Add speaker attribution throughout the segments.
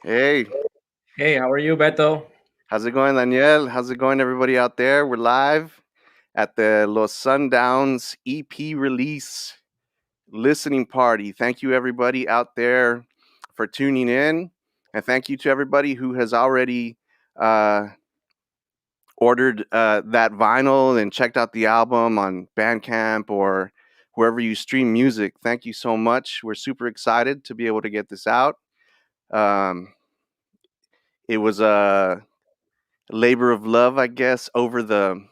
Speaker 1: Hey,
Speaker 2: Hey, how are you, Beto?
Speaker 1: how's it going, Daniel? How's it going, everybody out there? We're live at the Los Sundowns EP release listening party. Thank you, everybody out there, for tuning in. And thank you to everybody who has already uh, ordered that vinyl and checked out the album on Bandcamp or wherever you stream music. Thank you so much. We're super excited to be able to get this out. Um, it was a labor of love, I guess, over the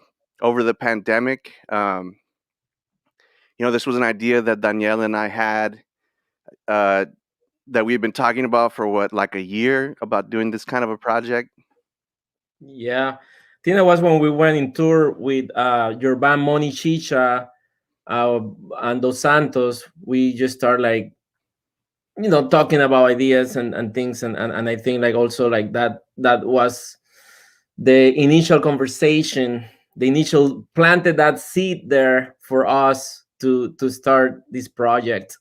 Speaker 1: pandemic. This was an idea that Danielle and I had uh, that we've been talking about for what, like a year, about doing this kind of a project.
Speaker 2: Yeah, I think that was when we went in tour with your band Moni Chicha uh, and Dos Santos. We just start like talking about ideas and things, and I think like also like that was the initial conversation, the initial planted that seed there for us to start this project.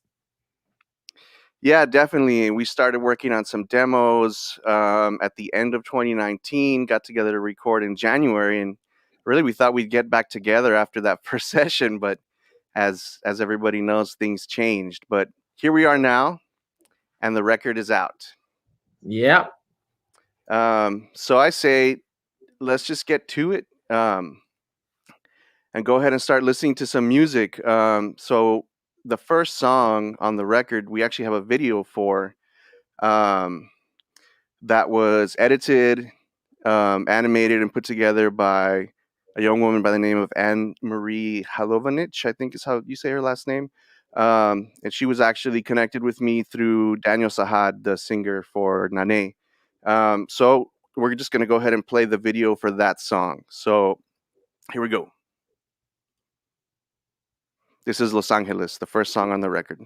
Speaker 1: Yeah, definitely. We started working on some demos at the end of 2019, got together to record in January, and really we thought we'd get back together after that first session, but as everybody knows, things changed. But here we are now, and the record is out.
Speaker 2: Yeah,
Speaker 1: So I say, let's just get to it and go ahead and start listening to some music. So the first song on the record, we actually have a video for um, that was edited, animated, and put together by a young woman by the name of Anne Marie Halovanich, I think is how you say her last name. And she was actually connected with me through Daniel Sahad, the singer for Nane. So we're just going to go ahead and play the video for that song. So here we go. This is Los Angeles, the first song on the record.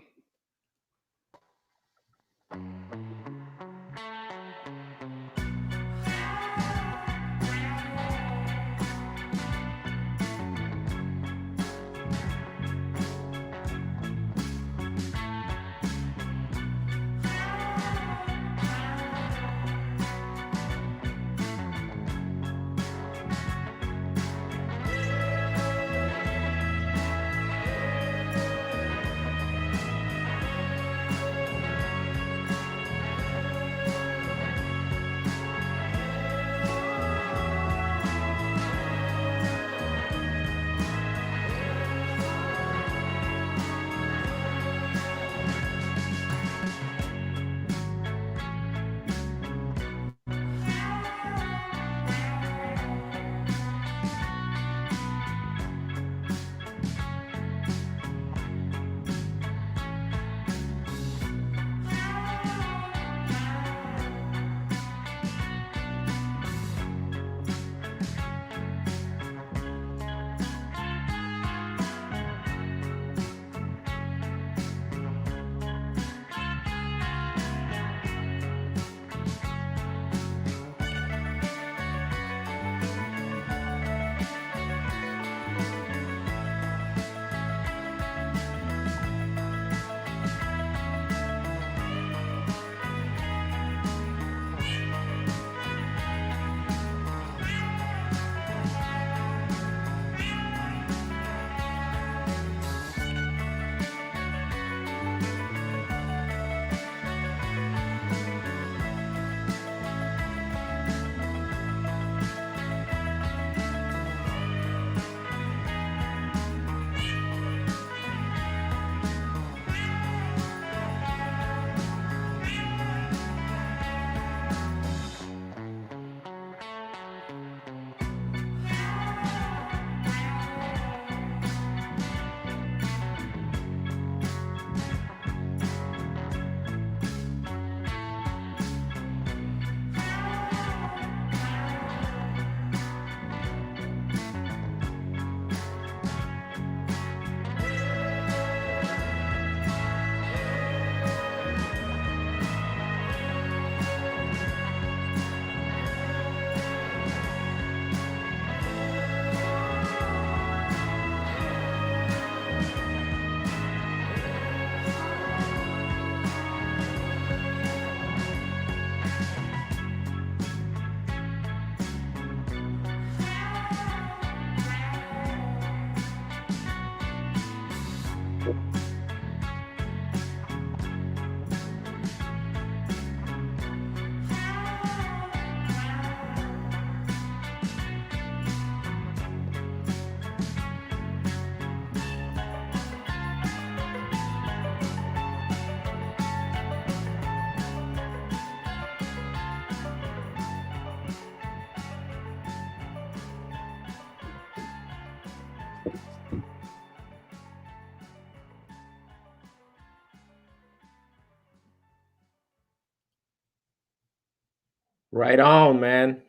Speaker 2: Right on, man.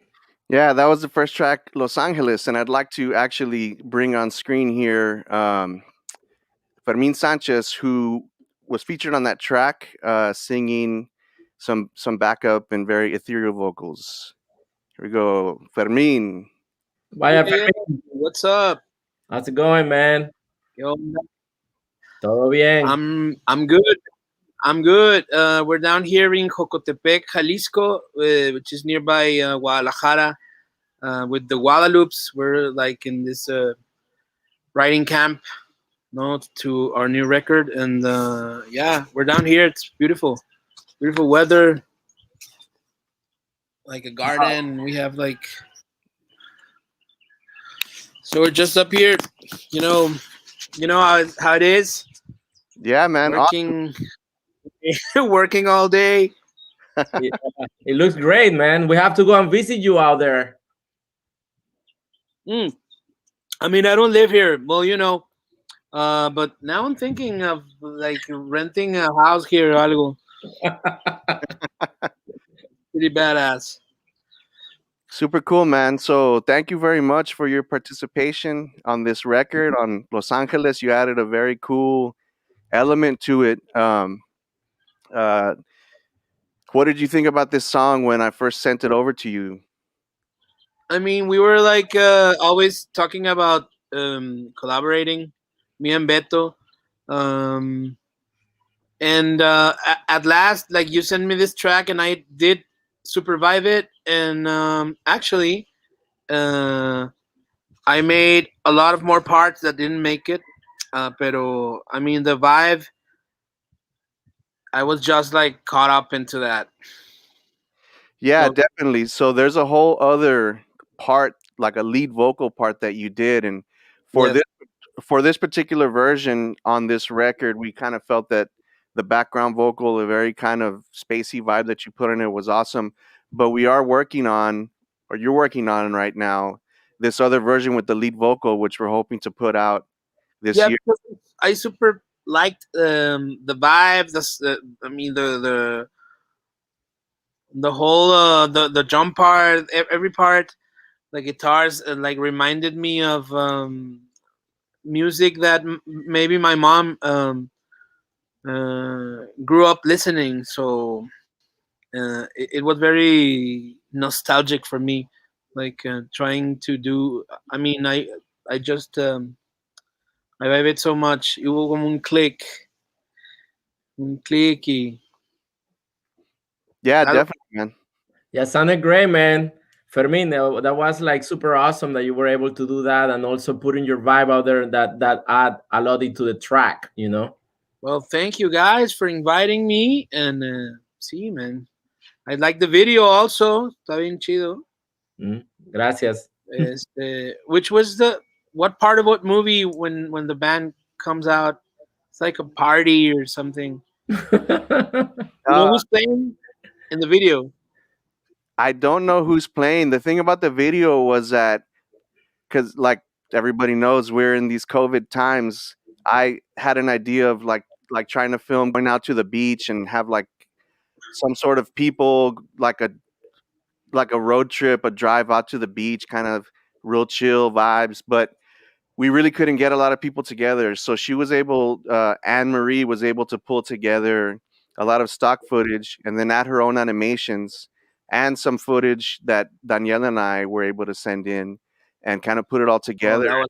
Speaker 1: Yeah, that was the first track, Los Angeles, and I'd like to actually bring on screen here Fermin Sanchez, who was featured on that track, singing some backup and very ethereal vocals. Here we go, Fermin.
Speaker 2: Vaya,
Speaker 3: Yeah, yeah.
Speaker 2: Fermin.
Speaker 3: What's up?
Speaker 2: How's it going, man?
Speaker 3: Yo,
Speaker 2: Todo bien.
Speaker 3: I'm good. I'm good. We're down here in Jocotepec, Jalisco, which is nearby Guadalajara, with the Guadalupes. We're like in this writing camp, no, to our new record, and yeah, we're down here. It's beautiful, beautiful weather, like a garden. We have like, so we're just up here, you know, how it is,
Speaker 1: Yeah, man.
Speaker 3: working, working all day.
Speaker 2: Yeah, it looks great, man. We have to go and visit you out there.
Speaker 3: Mm. I mean, I don't live here. Well, but now I'm thinking of like renting a house here or algo. Pretty badass.
Speaker 1: Super cool, man. So thank you very much for your participation on this record on Los Angeles. You added a very cool element to it. Uh, what did you think about this song when I first sent it over to you?
Speaker 3: I mean, we were like always talking about collaborating, me and Beto. Um, and at last, like you sent me this track, and I did supervive it. And actually, uh, I made a lot of more parts that didn't make it. Pero I mean, the vibe, I was just like caught up into that.
Speaker 1: Yeah,
Speaker 3: So
Speaker 1: definitely. So there's a whole other part, like a lead vocal part that you did, and for
Speaker 3: yes,
Speaker 1: this for this particular version on this record, we kind of felt that the background vocal, a very kind of spacey vibe that you put in it, was awesome. But we are working on, or you're working on right now, this other version with the lead vocal, which we're hoping to put out this
Speaker 3: yeah,
Speaker 1: year.
Speaker 3: because I super liked the vibe. I mean the whole the jump part, every part, the guitars like reminded me of music that maybe my mom grew up listening. So it was very nostalgic for me, like trying to do. I mean, I just I vibe it so much. Hubo como un click y
Speaker 1: Yeah,
Speaker 3: algo.
Speaker 1: definitely, man.
Speaker 2: Yeah, sounded great, man. Fermin, that was like super awesome that you were able to do that and also putting your vibe out there that add a lot into the track, you know?
Speaker 3: Well, thank you guys for inviting me, and see, man. I like the video also. Está bien chido.
Speaker 2: Gracias.
Speaker 3: Which was the what part of what movie when the band comes out? It's like a party or something. You know
Speaker 1: Uh,
Speaker 3: who's playing in the video?
Speaker 1: I don't know who's playing. The thing about the video was that, because like everybody knows, we're in these COVID times. I had an idea of like trying to film going out to the beach and have like some sort of people, like a road trip, a drive out to the beach, kind of real chill vibes. But we really couldn't get a lot of people together. So she was able, Anne Marie was able to pull together a lot of stock footage and then add her own animations and some footage that Danielle and I were able to send in and kind of put it all
Speaker 3: Oh,
Speaker 1: together.
Speaker 3: that was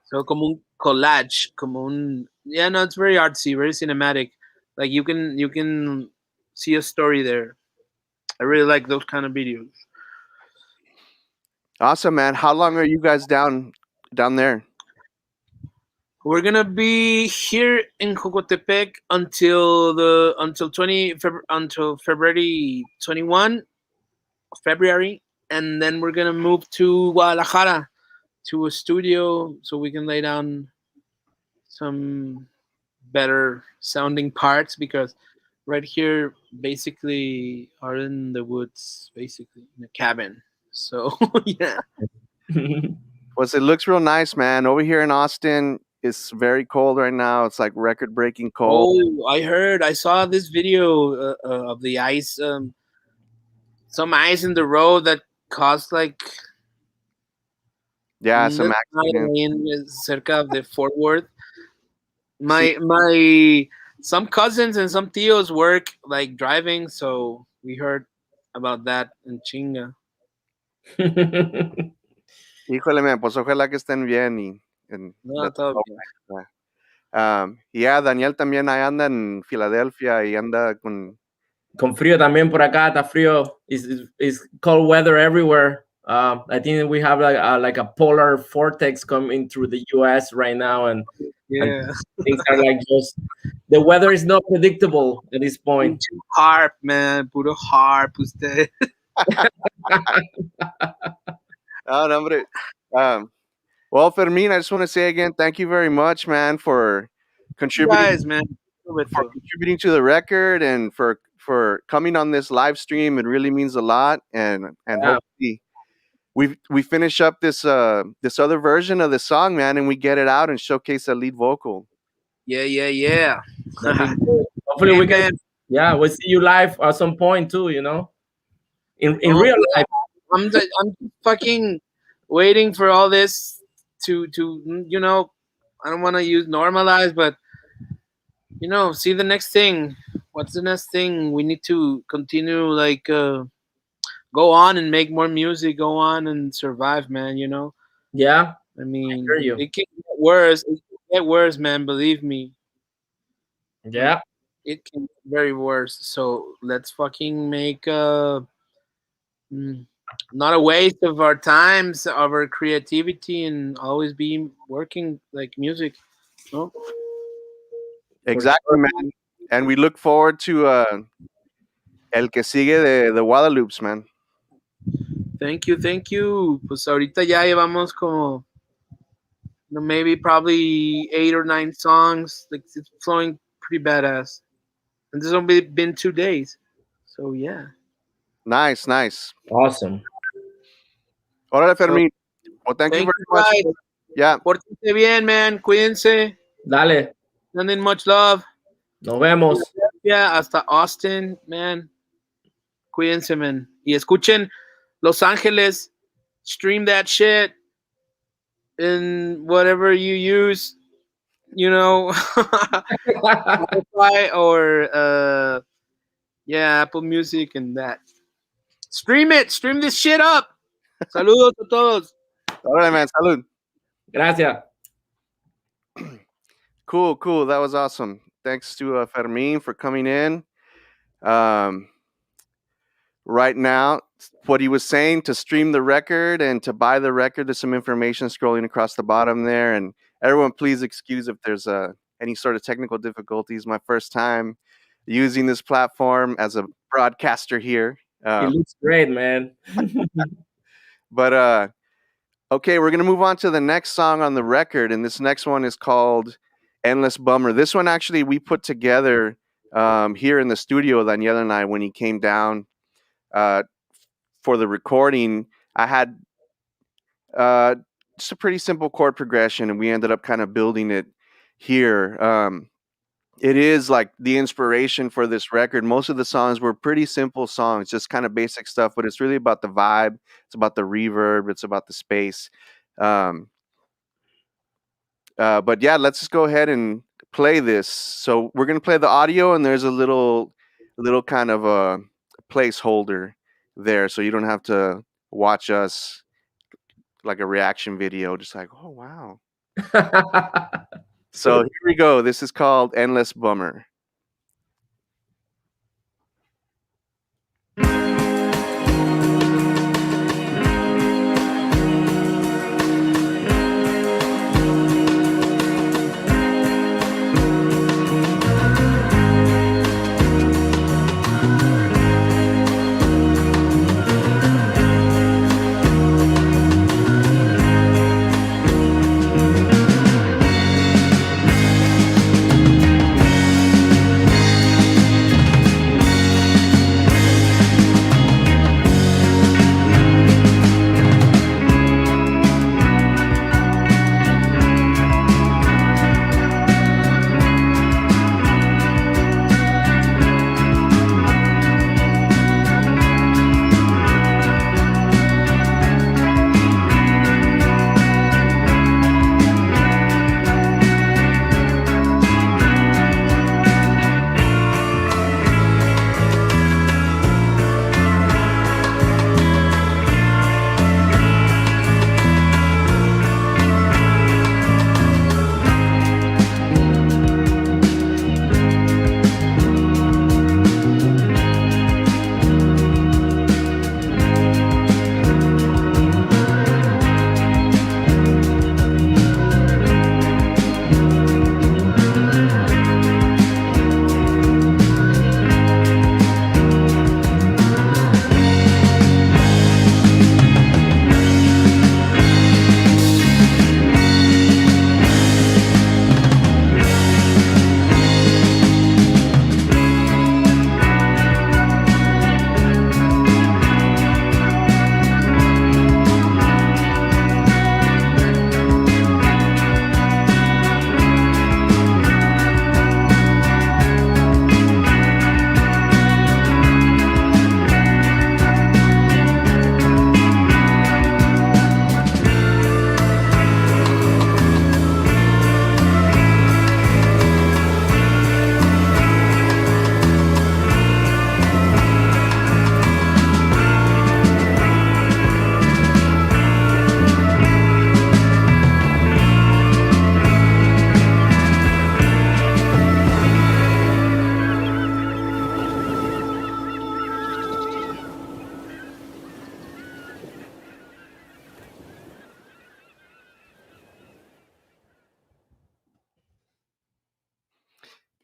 Speaker 3: so como un collage, como un yeah. No, it's very artsy, very cinematic. Like you can see a story there. I really like those kind of videos.
Speaker 1: Awesome, man. How long are you guys down there?
Speaker 3: We're gonna be here in Jocotepec until February 21 February, and then we're gonna move to Guadalajara to a studio so we can lay down some better sounding parts because right here basically are in the woods, basically in a cabin. So yeah,
Speaker 1: Was it looks real nice, man. Over here in Austin, It's very cold right now. It's like record breaking cold.
Speaker 3: Oh, I saw this video of the ice, some ice in the road that caused like
Speaker 1: Yeah, some
Speaker 3: not
Speaker 1: accidents.
Speaker 3: in cerca of the Fort Worth.
Speaker 1: See,
Speaker 3: My some cousins and some tios work like driving, so we heard about that in Chinga.
Speaker 1: híjole, man, pues ojalá que estén bien and
Speaker 3: No,
Speaker 1: that
Speaker 3: todo bien.
Speaker 1: yeah, Daniel también ahí anda en Filadelfia y anda con.
Speaker 2: Con frío también por acá, está frío. It's cold weather everywhere. I think we have like a polar vortex coming through the U.S. right now, and
Speaker 3: Yeah.
Speaker 2: things are like just the weather is not predictable at this point.
Speaker 3: Pinche harp, man. Puro harp usted.
Speaker 1: Oh, no, hombre. Well, Fermin, I just want to say again, thank you very much, man, for contributing
Speaker 3: Guys, man.
Speaker 1: contributing to the record and for coming on this live stream. It really means a lot, and
Speaker 2: Yeah.
Speaker 1: hopefully we finish up this other version of the song, man, and we get it out and showcase the lead vocal.
Speaker 3: Yeah.
Speaker 2: That'd be good. Hopefully
Speaker 3: Hey,
Speaker 2: we can.
Speaker 3: man.
Speaker 2: Yeah, we'll see you live at some point too. You know, in
Speaker 3: Oh,
Speaker 2: real life.
Speaker 3: I'm fucking waiting for all this to I don't want to use normalize, but see the next thing. What's the next thing? We need to continue like go on and make more music, go on and survive, man.
Speaker 2: Yeah,
Speaker 3: I mean,
Speaker 2: hear you.
Speaker 3: it can get worse. It can get worse, man. Believe me,
Speaker 2: Yeah.
Speaker 3: it can get very worse. So let's fucking make mm, not a waste of our times, of our creativity, and always be working like music. No?
Speaker 1: Exactly, man. And we look forward to El que sigue de the Guadalupes, man.
Speaker 3: Thank you. Pues ahorita ya llevamos como maybe probably 8 or 9 songs. Like it's flowing pretty badass. And this has only been 2 days. So yeah.
Speaker 1: Nice.
Speaker 2: Awesome.
Speaker 1: Órale,
Speaker 3: So,
Speaker 1: Fermin. Well, thank you
Speaker 3: thank
Speaker 1: very
Speaker 3: you
Speaker 1: much.
Speaker 3: guys.
Speaker 1: Yeah.
Speaker 3: Pórtense bien, man. Cuídense.
Speaker 2: Dale.
Speaker 3: Sending much love.
Speaker 2: Nos vemos.
Speaker 3: Yeah, hasta Austin, man. Cuídense, man. Y escuchen Los Angeles. Stream that shit in whatever you use. Spotify or Apple Music and that. Stream it. Stream this shit up. Saludos a todos.
Speaker 1: Órale, man. Salud.
Speaker 2: Gracias.
Speaker 1: Cool. That was awesome. Thanks to Fermin for coming in. Right now, what he was saying, to stream the record and to buy the record, there's some information scrolling across the bottom there. And everyone, please excuse if there's any sort of technical difficulties. My first time using this platform as a broadcaster here.
Speaker 2: It looks great, man.
Speaker 1: But okay, we're gonna move on to the next song on the record, and this next one is called "Endless Bummer." This one actually we put together here in the studio, Daniel and I, when he came down for the recording. I had just a pretty simple chord progression, and we ended up kind of building it here. It is like the inspiration for this record. Most of the songs were pretty simple songs, just kind of basic stuff, but it's really about the vibe. It's about the reverb. It's about the space. But yeah, let's just go ahead and play this. So we're gonna play the audio, and there's a little kind of a placeholder there, so you don't have to watch us like a reaction video, just like, oh wow. So here we go. This is called Endless Bummer.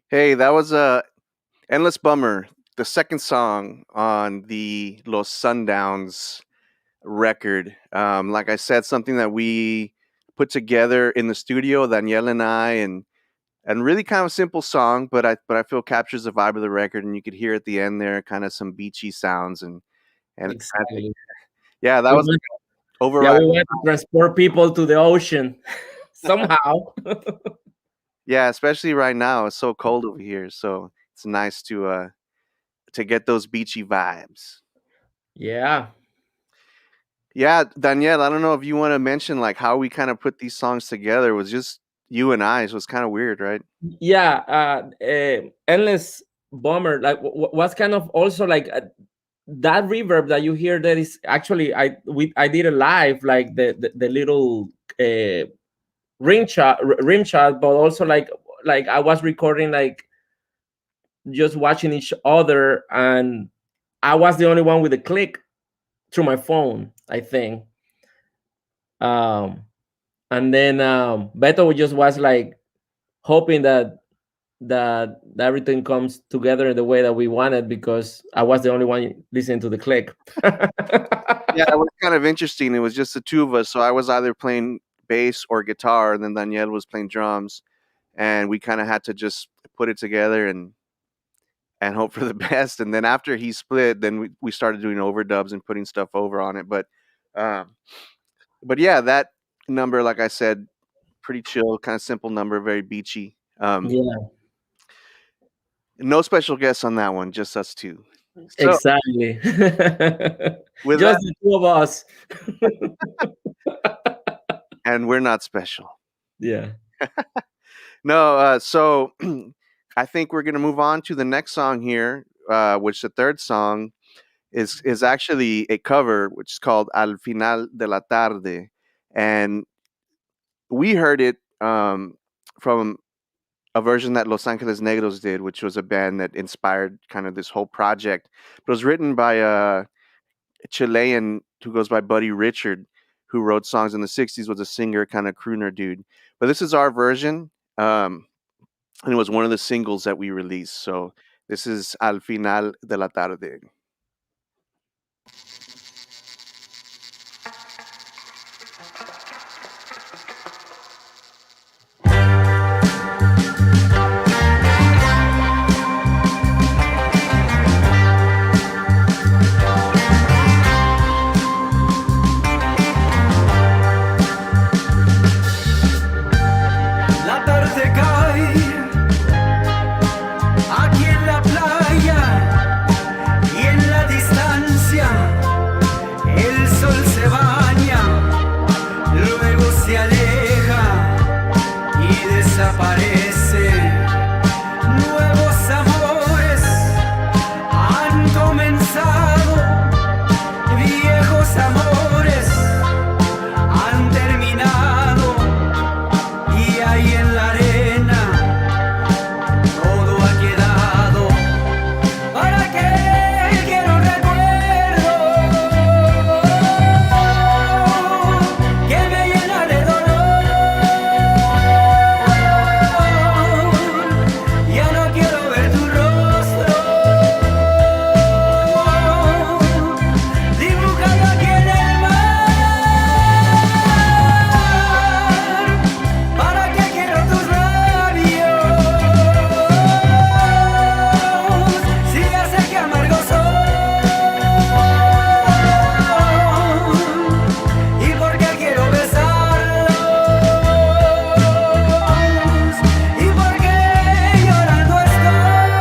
Speaker 1: Hey, that was a Endless Bummer, the second song on the Los Sundowns record. Like I said, something that we put together in the studio, Danielle and I, and really kind of a simple song, but I feel captures the vibe of the record, and you could hear at the end there kind of some beachy sounds, and I think,
Speaker 2: Exactly.
Speaker 1: yeah, that
Speaker 2: We
Speaker 1: was
Speaker 2: want, yeah,
Speaker 1: override.
Speaker 2: we want to transport people to the ocean somehow.
Speaker 1: Yeah, especially right now, it's so cold over here, so it's nice to get those beachy vibes.
Speaker 2: Yeah.
Speaker 1: Yeah, Danielle, I don't know if you want to mention like how we kind of put these songs together. It was just you and I. So it was kind of weird, right?
Speaker 2: Yeah. Endless Bomber, like, what's kind of also like that reverb that you hear, that is actually, I did a live, like the little uh, rim shot, but also like I was recording, like just watching each other, and I was the only one with a click through my phone, I think. um and then Beto just was like hoping that everything comes together in the way that we wanted, because I was the only one listening to the click.
Speaker 1: Yeah, it was kind of interesting. It was just the two of us. So I was either playing bass or guitar, and then Danielle was playing drums, and we kind of had to just put it together and hope for the best. And then after he split, then we started doing overdubs and putting stuff over on it. Um, but yeah, that number, like I said, pretty chill, kind of simple number, very beachy.
Speaker 2: Yeah,
Speaker 1: No special guests on that one, just us two. So
Speaker 2: exactly.
Speaker 1: with
Speaker 2: Just
Speaker 1: that,
Speaker 2: the two of us.
Speaker 1: and we're not special.
Speaker 2: Yeah.
Speaker 1: No, so I think we're gonna move on to the next song here, which the third song is actually a cover, which is called "Al Final de la Tarde," and we heard it from a version that Los Angeles Negros did, which was a band that inspired kind of this whole project. It was written by a Chilean who goes by Buddy Richard, who wrote songs in the '60s, was a singer, kind of crooner dude. But this is our version. And it was one of the singles that we released. So this is Al Final de la Tarde.
Speaker 4: La tarde cae aquí en la playa y en la distancia el sol se baña, luego se aleja y desaparece. Nuevos amores han comenzado, viejos amores han terminado. Y ahí en la arena todo ha quedado. ¿Para qué quiero un recuerdo que me llena de dolor? Ya no quiero ver tu rostro dibujado aquí en el mar. ¿Para qué quiero tus labios? Si ya sé que amargos son. ¿Y por qué quiero besarlos? ¿Y por qué llorando estoy?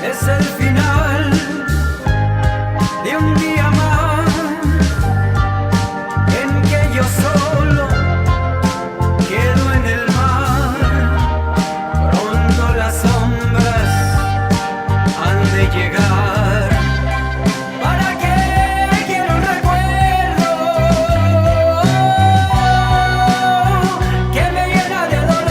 Speaker 4: Es el final de un día más en que yo solo quedo en el mar. Pronto las sombras han de llegar. ¿Para qué quiero un recuerdo que me llena de dolor?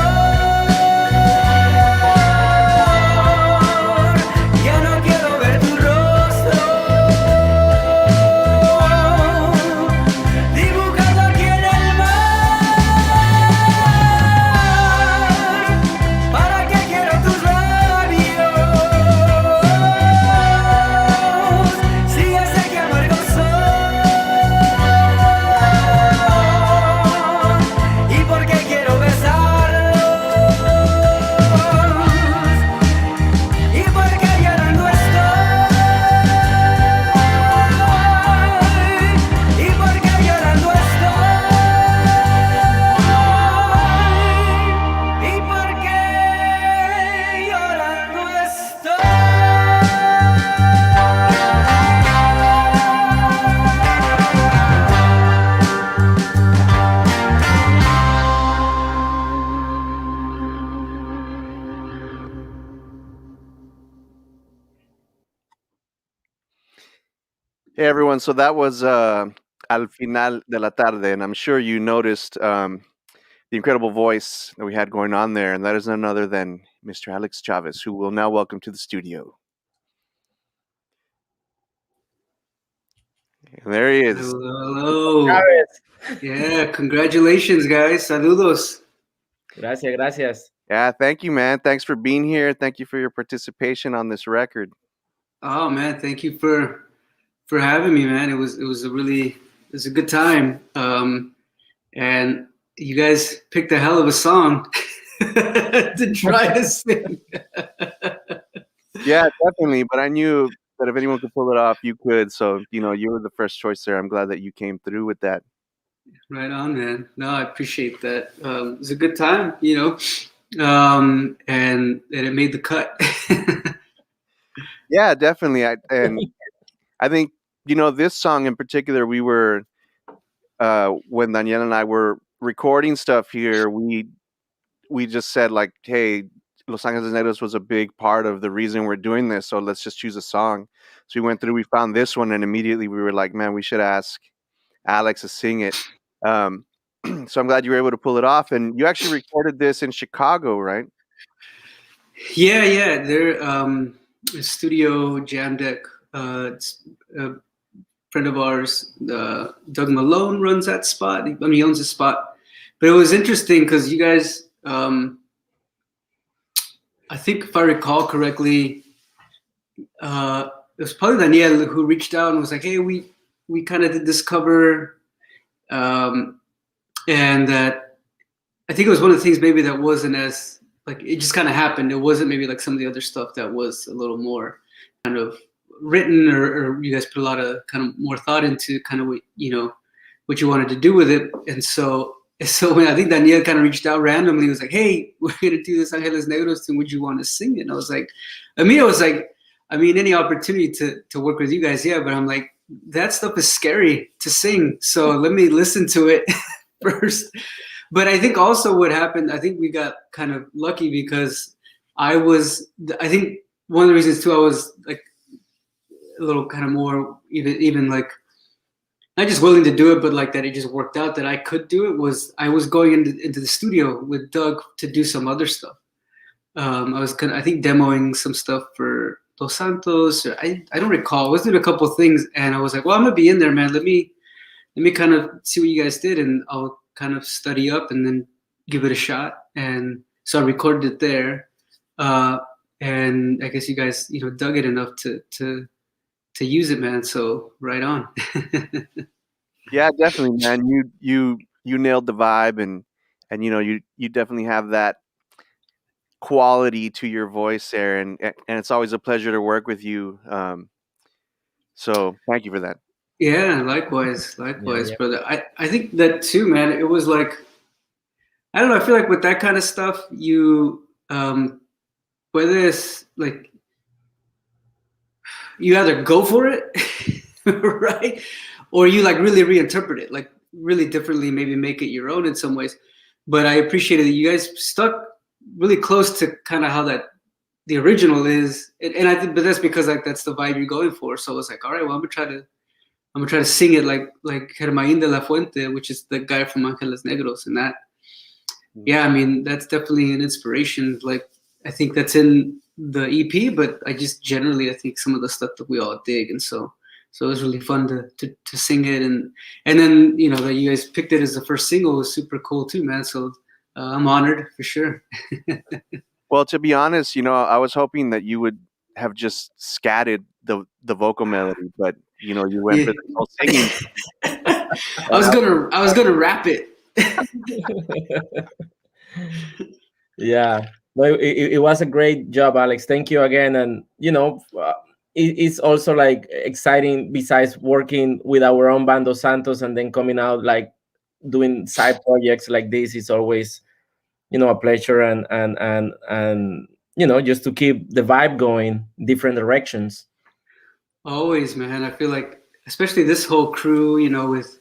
Speaker 1: Hey everyone, so that was Al Final de la Tarde, and I'm sure you noticed the incredible voice that we had going on there, and that is none other than Mr. Alex Chavez, who we'll now welcome to the studio. And there he is.
Speaker 5: Hello. Yeah, congratulations, guys. Saludos.
Speaker 2: Gracias, gracias.
Speaker 1: Yeah, thank you, man. Thanks for being here. Thank you for your participation on this record.
Speaker 5: Oh man, thank you for having me, man. It was a good time. And you guys picked a hell of a song to try to sing.
Speaker 1: Yeah, definitely. But I knew that if anyone could pull it off, you could. So, you were the first choice there. I'm glad that you came through with that.
Speaker 5: Right on, man. No, I appreciate that. It was a good time, and it made the cut.
Speaker 1: Yeah, definitely. I think, this song in particular, we were, when Danielle and I were recording stuff here, we just said like, hey, Los Angeles Negros was a big part of the reason we're doing this. So let's just choose a song. So we went through, we found this one, and immediately we were like, man, we should ask Alex to sing it. So I'm glad you were able to pull it off. And you actually recorded this in Chicago, right?
Speaker 5: Yeah. They're a studio jam deck. It's a friend of ours, Doug Malone, runs that spot. He owns the spot. But it was interesting because you guys, I think if I recall correctly, it was probably Daniel who reached out and was like, "Hey, we kind of did this cover," and that I think it was one of the things maybe that wasn't as like it just kind of happened. It wasn't maybe like some of the other stuff that was a little more kind of written or you guys put a lot of kind of more thought into kind of what you wanted to do with it. And so when I think Daniel kind of reached out randomly, he was like, "Hey, we're gonna do this Angeles Negros thing. Would you want to sing it?" And I was like, any opportunity to work with you guys, yeah. But I'm like, that stuff is scary to sing. So let me listen to it first. But I think also what happened, I think we got kind of lucky because I think one of the reasons too, I was like a little kind of more even like not just willing to do it, but like that it just worked out that I could do it. Was I was going into the studio with Doug to do some other stuff. I was I think demoing some stuff for Dos Santos. I don't recall. I was doing a couple of things, and I was like, "Well, I'm gonna be in there, man. Let me kind of see what you guys did, and I'll kind of study up and then give it a shot." And so I recorded it there, and I guess you guys dug it enough to use it, man. So right on.
Speaker 1: Yeah, definitely, man. You nailed the vibe, and you definitely have that quality to your voice there, and it's always a pleasure to work with you. So thank you for that.
Speaker 5: Yeah, likewise,
Speaker 2: Yeah.
Speaker 5: brother. I think that too, man. It was like I don't know. I feel like with that kind of stuff, you whether it's like you either go for it, right, or you like really reinterpret it, like really differently, maybe make it your own in some ways. But I appreciated that you guys stuck really close to kind of how the original is, and I think, but that's because like that's the vibe you're going for. So it's like, all right, well, I'm gonna try to sing it like Germain de la Fuente, which is the guy from Angeles Negros, and that. Yeah, I mean that's definitely an inspiration. Like I think that's in the EP, but I think some of the stuff that we all dig, and so it was really fun to sing it, and then that you guys picked it as the first single was super cool too, man. So I'm honored for sure.
Speaker 1: Well, to be honest, I was hoping that you would have just scatted the vocal melody, but you went for the whole singing.
Speaker 5: I was gonna rap it.
Speaker 2: Yeah, no, it was a great job, Alex. Thank you again. And it's also like exciting besides working with our own Bando Santos and then coming out like doing side projects like this is always a pleasure, and just to keep the vibe going different directions.
Speaker 5: Always, man. I feel like especially this whole crew, with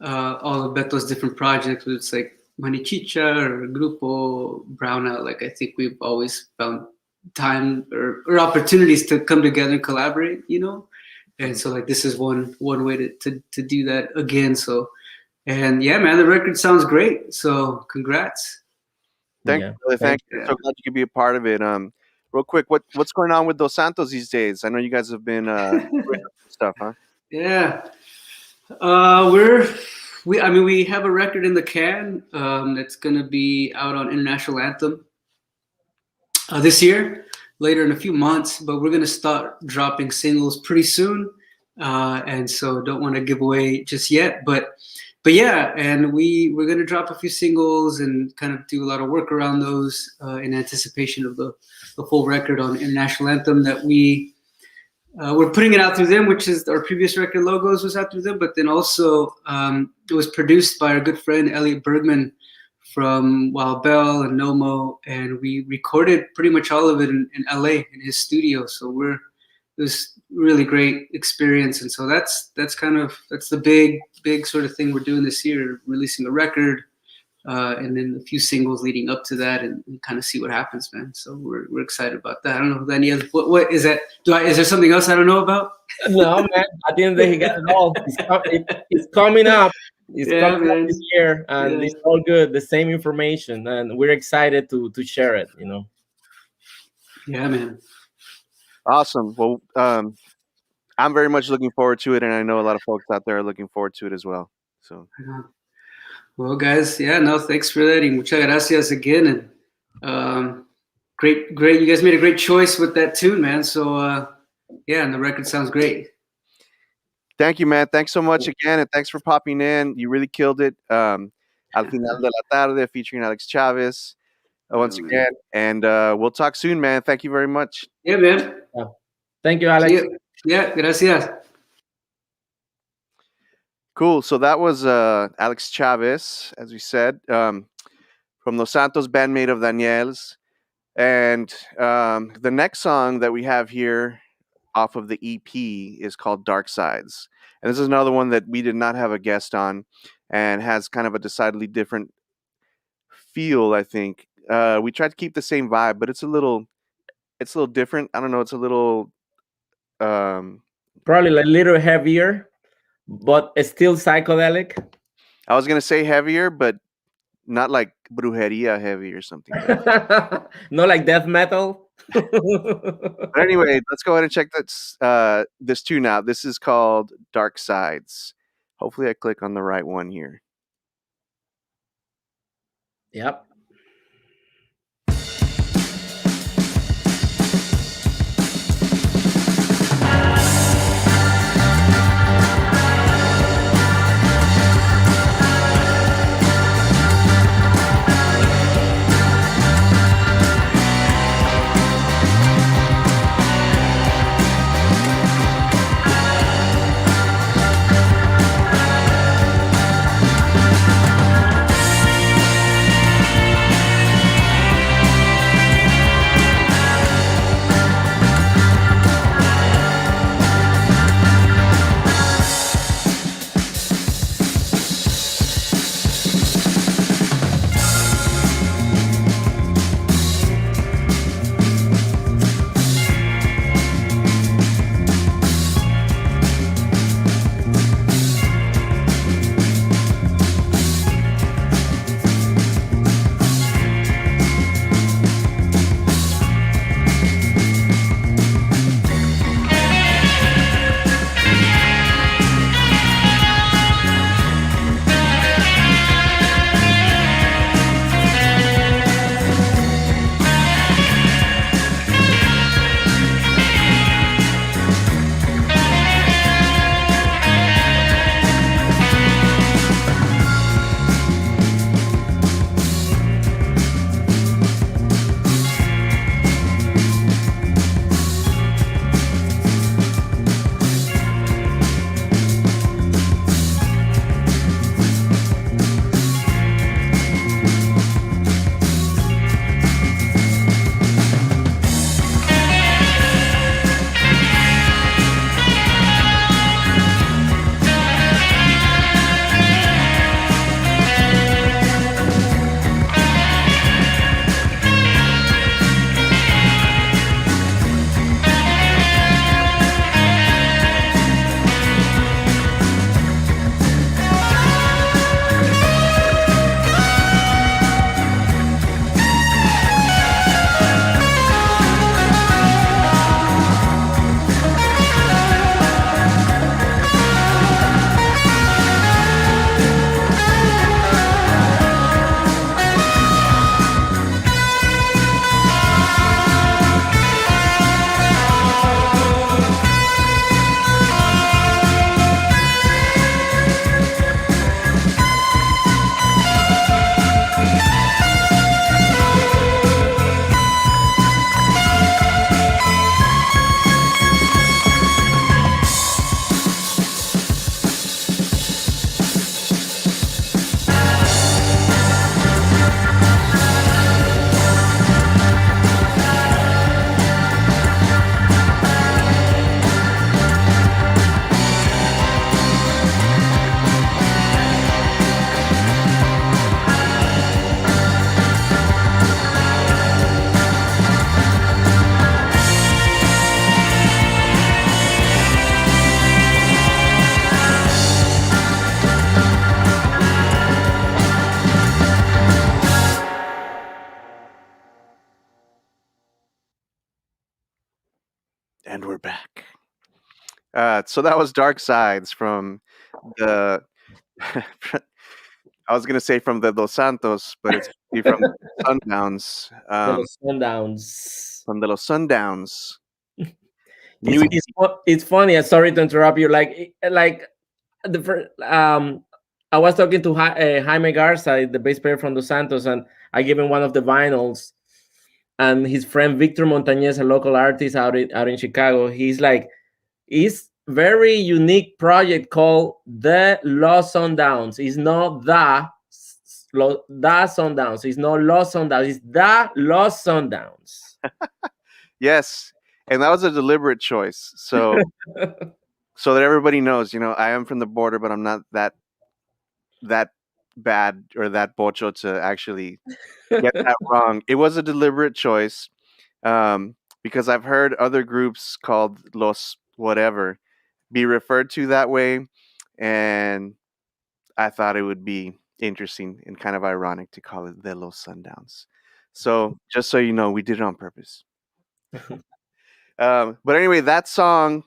Speaker 5: all of Beto's different projects, whether it's like Manichicha or Grupo Brownout, like I think we've always found time or opportunities to come together and collaborate, and so like this is one way to do that again. So, and yeah, man, the record sounds great. So congrats.
Speaker 1: Thank
Speaker 2: Yeah.
Speaker 1: you, brother. Thank you.
Speaker 5: you.
Speaker 1: So glad you could be a part of it. Real quick, what's going on with Dos Santos these days? I know you guys have been doing stuff, huh?
Speaker 5: Yeah. We have a record in the can that's gonna be out on International Anthem this year, later in a few months. But we're gonna start dropping singles pretty soon, and so don't want to give away just yet. But yeah, and we're gonna drop a few singles and kind of do a lot of work around those in anticipation of the full record on International Anthem that we're putting it out through them, which is our previous record Logos was out through them, but then also it was produced by our good friend Elliot Bergman from Wild Bell and Nomo, and we recorded pretty much all of it in LA in his studio. So it was really great experience, and so that's the big sort of thing we're doing this year, releasing a record. And then a few singles leading up to that, and kind of see what happens, man. So we're excited about that. I don't know, Daniel, what is that? Is there something else I don't know about?
Speaker 2: No, man. At the end of the day, he got it all. It's coming up. It's coming
Speaker 5: man.
Speaker 2: up this year, and it's all good. The same information, and we're excited to share it.
Speaker 5: Yeah, man.
Speaker 1: Awesome. Well, I'm very much looking forward to it, and I know a lot of folks out there are looking forward to it as well. So.
Speaker 5: Well, guys, thanks for that. Y muchas gracias again. And great. You guys made a great choice with that tune, man. So, and the record sounds great.
Speaker 1: Thank you, man. Thanks so much again, and thanks for popping in. You really killed it. Al Final de la Tarde featuring Alex Chavez once again. And we'll talk soon, man. Thank you very much.
Speaker 5: Yeah, man.
Speaker 2: Thank you, Alex.
Speaker 5: Yeah, gracias.
Speaker 1: Cool. So that was Alex Chavez, as we said, from Los Santos, bandmate of Daniel's. And the next song that we have here off of the EP is called Dark Sides. And this is another one that we did not have a guest on and has kind of a decidedly different feel, I think. We tried to keep the same vibe, but it's a little different. I don't know. It's a little...
Speaker 2: probably a little heavier, but it's still psychedelic.
Speaker 1: I was gonna say heavier, but not like brujeria heavy or something.
Speaker 2: Not like death metal.
Speaker 1: But anyway, let's go ahead and check this tune out. This is called Dark Sides. Hopefully I click on the right one here.
Speaker 2: Yep.
Speaker 4: Dark
Speaker 1: And we're back. So that was Dark Sides from the. I was gonna say from the Dos Santos, but it's actually from Sundowns.
Speaker 2: De los Sundowns.
Speaker 1: From the Los Sundowns.
Speaker 2: It's
Speaker 1: New
Speaker 2: it's it's funny. Sorry to interrupt you. Like the first, I was talking to Jaime Garza, the bass player from Dos Santos, and I gave him one of the vinyls. And his friend Victor Montañez, a local artist out in Chicago, he's like, it's very unique project called the Los Sundowns. It's not the Sundowns. It's not Los Sundowns. It's the Los Sundowns.
Speaker 1: Yes, and that was a deliberate choice. So so that everybody knows, I am from the border, but I'm not that bad or that bocho to actually get that wrong. It was a deliberate choice, because I've heard other groups called Los whatever be referred to that way, and I thought it would be interesting and kind of ironic to call it the Los Sundowns. So just so you know, we did it on purpose. But anyway, that song,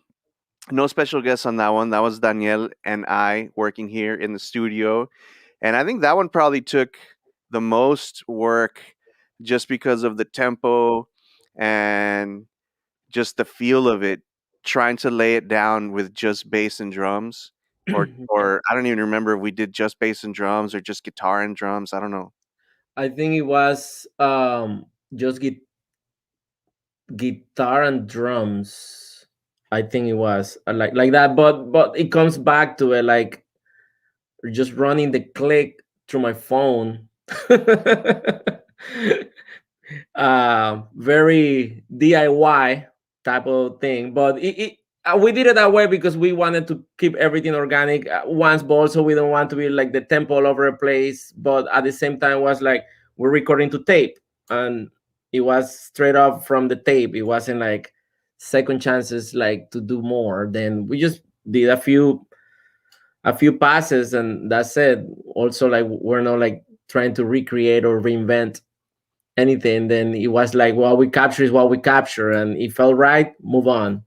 Speaker 1: no special guest on that one. That was Daniel and I working here in the studio. And I think that one probably took the most work just because of the tempo and just the feel of it, trying to lay it down with just bass and drums. Or I don't even remember if we did just bass and drums or just guitar and drums. I don't know.
Speaker 2: I think it was just guitar and drums. I think it was like that, but it comes back to it like just running the click through my phone. Very DIY type of thing, but we did it that way because we wanted to keep everything organic once, but also we don't want to be like the tempo all over the place. But at the same time, was like we're recording to tape, and it was straight up from the tape. It wasn't like second chances like to do more. Then we just did a few passes, and that's it. Also, like we're not like trying to recreate or reinvent anything. Then it was like what we capture is what we capture, and it felt right, move on,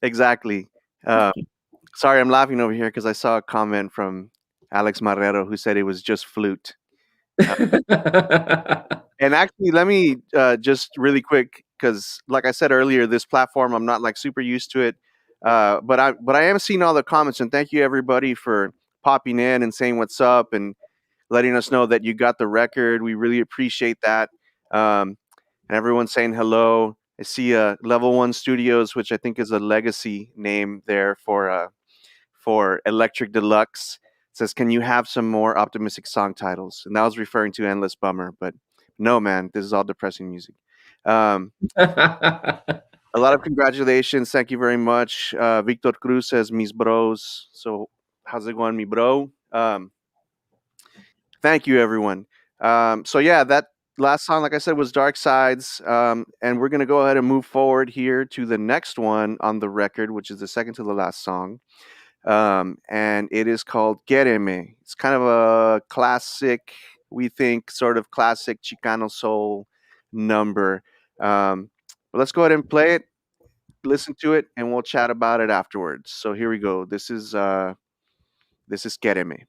Speaker 1: Exactly. Sorry, I'm laughing over here because I saw a comment from Alex Marrero who said it was just flute. And actually, let me just really quick, because like I said earlier, this platform, I'm not like super used to it. But I am seeing all the comments, and thank you everybody for popping in and saying what's up and letting us know that you got the record. We really appreciate that. And everyone's saying hello. I see Level One Studios, which I think is a legacy name there for Electric Deluxe. It says, "Can you have some more optimistic song titles?" And that was referring to Endless Bummer, but no, man, this is all depressing music. A lot of congratulations. Thank you very much. Victor Cruz says, "Mis bros." So how's it going, mi bro? Thank you, everyone. So yeah, that last song, like I said, was Dark Sides. And we're going to go ahead and move forward here to the next one on the record, which is the second to the last song. And it is called Quéreme. It's kind of a classic, we think, sort of classic Chicano soul number. But let's go ahead and play it, listen to it, and we'll chat about it afterwards. So here we go. This is Quéreme.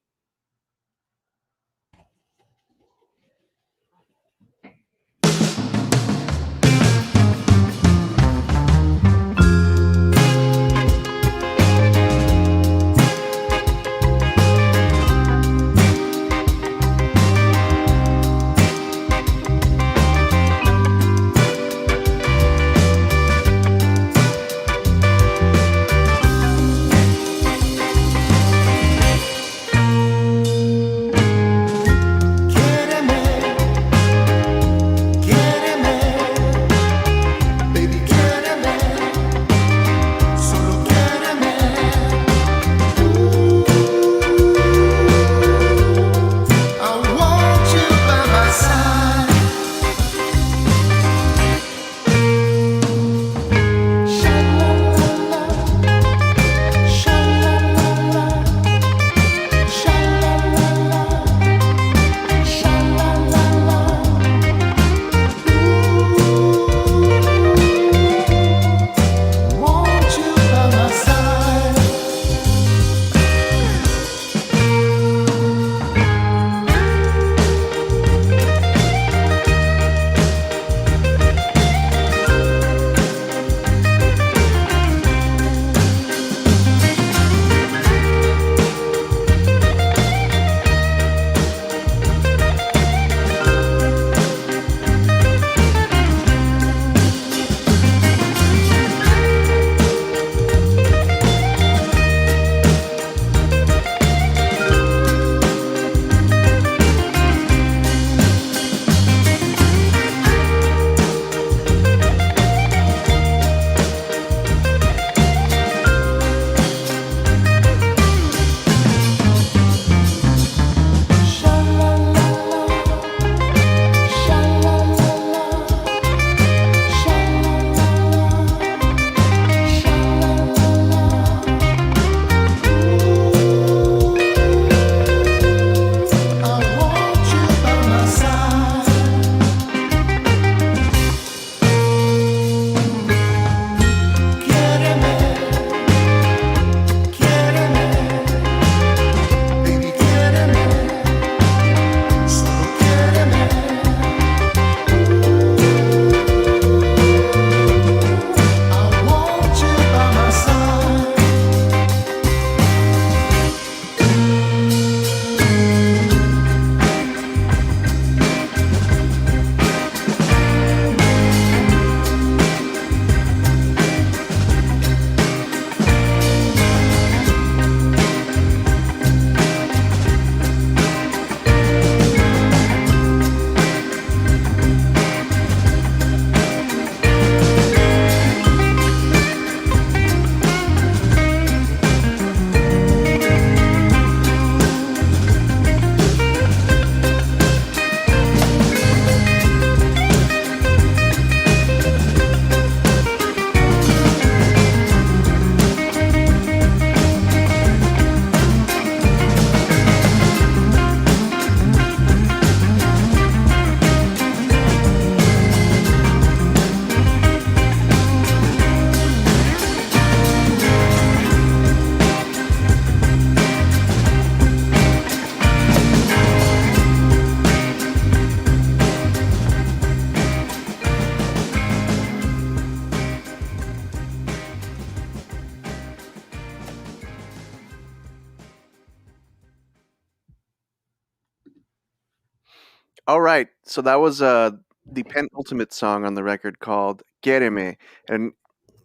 Speaker 1: All right, so that was the penultimate song on the record called "Quéreme," and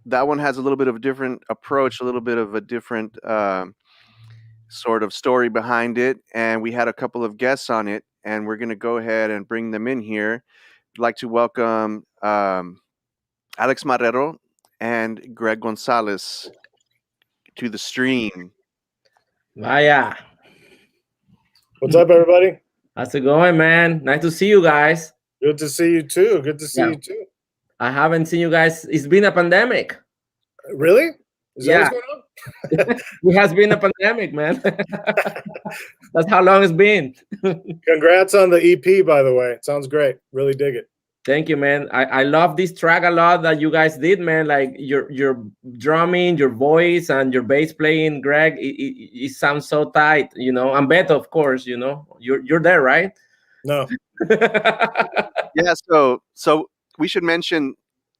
Speaker 1: that one has a little bit of a different approach, a little bit of a different sort of story behind it, and we had a couple of guests on it, and we're gonna go ahead and bring them in here. I'd like to welcome Alex Marrero and Greg Gonzalez to the stream.
Speaker 2: Vaya.
Speaker 6: What's up, everybody?
Speaker 2: How's it going, man? Nice to see you guys.
Speaker 6: Good to see you too. Good to see
Speaker 2: Yeah.
Speaker 6: you too.
Speaker 2: I haven't seen you guys. It's been a pandemic.
Speaker 6: Really? Is that
Speaker 2: Yeah.
Speaker 6: what's going on?
Speaker 2: It has been a pandemic, man. That's how long it's been.
Speaker 6: Congrats on the EP, by the way. It sounds great. Really dig it.
Speaker 2: Thank you, man. I love this track a lot that you guys did, man. Like your drumming, your voice, and your bass playing, Greg. It sounds so tight, you know. And Beto, of course, you know. You're there, right?
Speaker 6: No.
Speaker 1: Yeah, so we should mention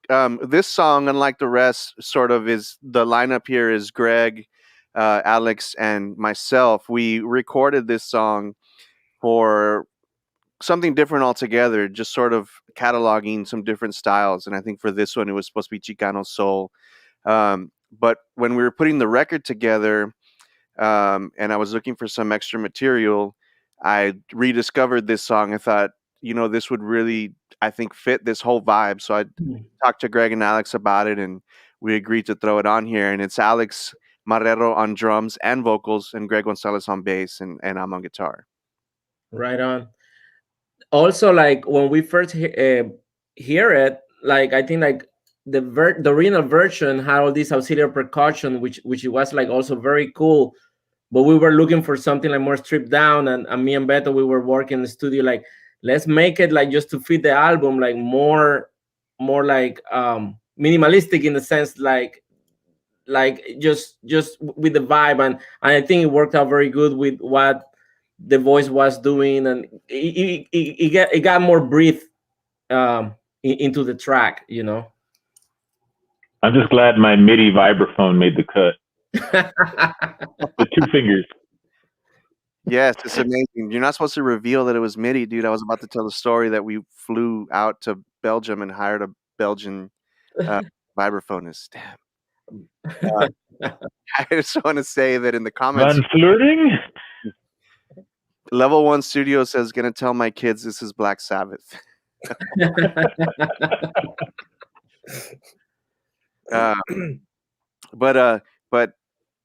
Speaker 1: this song, unlike the rest, sort of is the lineup here is Greg, Alex, and myself. We recorded this song for something different altogether, just sort of cataloging some different styles. And I think for this one, it was supposed to be Chicano soul. But when we were putting the record together, and I was looking for some extra material, I rediscovered this song. I thought, this would really, I think, fit this whole vibe. So I talked to Greg and Alex about it, and we agreed to throw it on here. And it's Alex Marrero on drums and vocals, and Greg Gonzalez on bass, and I'm on guitar.
Speaker 2: Right on. Also, like when we first hear it, like I think like the original version had all this auxiliary percussion, which it was like also very cool. But we were looking for something like more stripped down, and me and Beto, we were working in the studio like, let's make it like just to fit the album, like more like minimalistic in the sense like just with the vibe, and I think it worked out very good with what the voice was doing, and it got more breath into the track, you know.
Speaker 7: I'm just glad my MIDI vibraphone made the cut. The 2 fingers.
Speaker 1: Yes, it's amazing. You're not supposed to reveal that it was MIDI, dude. I was about to tell the story that we flew out to Belgium and hired a Belgian vibraphonist. Damn. I just want to say that in the comments,
Speaker 7: Van flirting?
Speaker 1: Level 1 Studio says, "Gonna tell my kids this is Black Sabbath."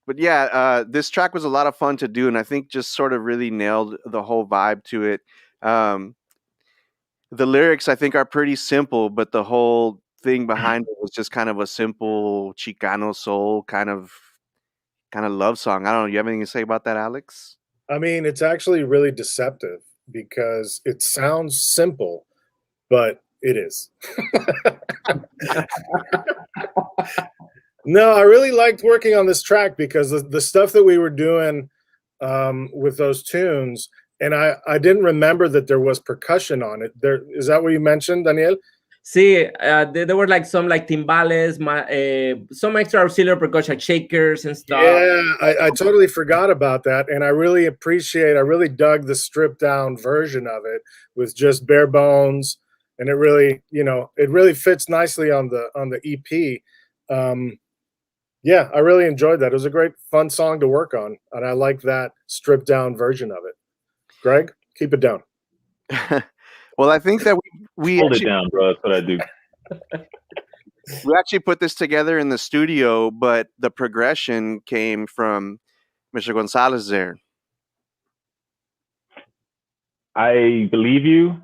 Speaker 1: But yeah, this track was a lot of fun to do, and I think just sort of really nailed the whole vibe to it. The lyrics, I think, are pretty simple, but the whole thing behind it was just kind of a simple Chicano soul kind of love song. I don't know. You have anything to say about that, Alex?
Speaker 6: I mean, it's actually really deceptive because it sounds simple, but it is. No, I really liked working on this track because the stuff that we were doing with those tunes, and I didn't remember that there was percussion on it. Is that what you mentioned, Daniel?
Speaker 2: See, there were like some like timbales, some extra auxiliary percussion, like shakers and stuff.
Speaker 6: Yeah, I totally forgot about that, and I really dug the stripped down version of it with just bare bones, and it really fits nicely on the EP. Yeah, I really enjoyed that. It was a great, fun song to work on, and I like that stripped down version of it. Greg, keep it down.
Speaker 1: Well, I think that we
Speaker 7: Hold
Speaker 1: actually,
Speaker 7: it down, bro. That's what I do.
Speaker 1: we actually put this together in the studio, but the progression came from Mr. Gonzalez there.
Speaker 7: I believe you.